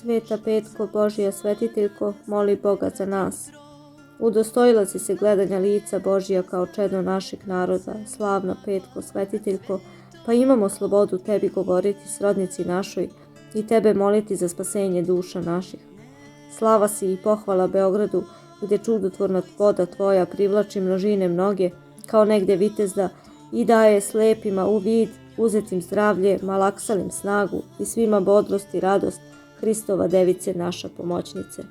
Sveta Petko, Božja svetiteljko, moli Boga za nas. Udostojila si se gledanja lica Božija kao čedo našeg naroda, slavna Petko, svetiteljko, pa imamo slobodu tebi govoriti, srodnici našoj, i tebe moliti za spasenje duša naših. Slava si i pohvala Beogradu, gdje čudotvorna voda tvoja privlači množine mnoge, kao negdje vitezda, i daje slepima u vid, uzetim zdravlje, malaksalim snagu i svima bodrost i radost, Hristova device naša pomoćnice.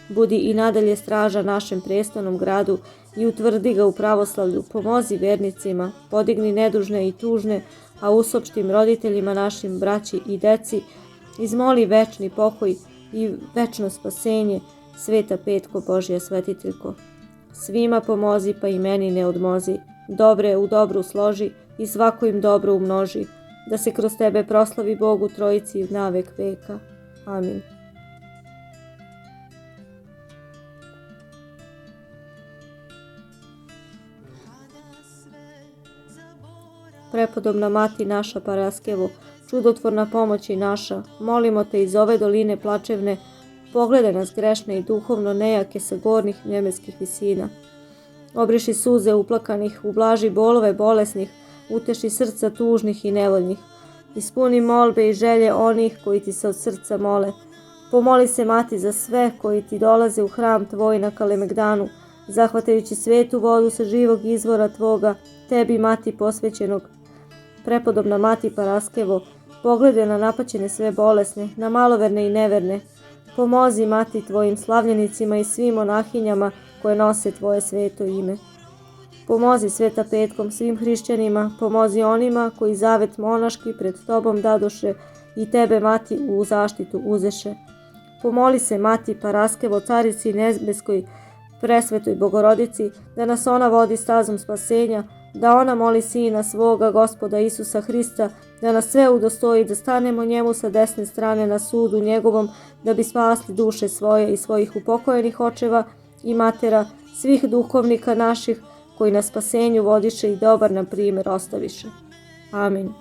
Budi i nadalje straža našem prestolnom gradu i utvrdi ga u pravoslavlju, pomozi vernicima, podigni nedužne i tužne, a usopštim roditeljima našim, braći i deci, izmoli večni pokoj i večno spasenje, Sveta Petko, Božja svetiteljko. Svima pomozi, pa i meni ne odmozi, dobre u dobru složi i svako im dobro umnoži, da se kroz tebe proslavi Bogu Trojici na vek veka. Amin. Prepodobna Mati naša Paraskevo, čudotvorna pomoći naša, molimo te iz ove doline plačevne, pogledaj nas grešne i duhovno nejake sa gornjih nebeskih visina. Obriši suze uplakanih, ublaži bolove bolesnih, uteši srca tužnih i nevoljnih. Ispuni molbe i želje onih koji ti se od srca mole. Pomoli se, Mati, za sve koji ti dolaze u hram tvoj na Kalemegdanu, zahvatajući svetu vodu sa živog izvora tvoga, tebi, Mati, posvećenog. Prepodobna Mati Paraskevo, pogledaj na napaćene sve bolesne, na maloverne i neverne. Pomozi, Mati, tvojim slavljenicima i svim monahinjama koje nose tvoje sveto ime. Pomozi, Sveta Petkom, svim hrišćanima, pomozi onima koji zavet monaški pred tobom dadoše i tebe, Mati, u zaštitu uzeše. Pomoli se, Mati Paraskevo, carici nebeskoj, presvetoj Bogorodici, da nas ona vodi stazom spasenja, da ona moli Sina svoga, Gospoda Isusa Hrista, da nas sve udostoji da stanemo njemu sa desne strane na sudu njegovom, da bi spasli duše svoje i svojih upokojenih očeva i matera, svih duhovnika naših, koji na spasenju vodiše i dobar nam primjer ostaviše. Amin.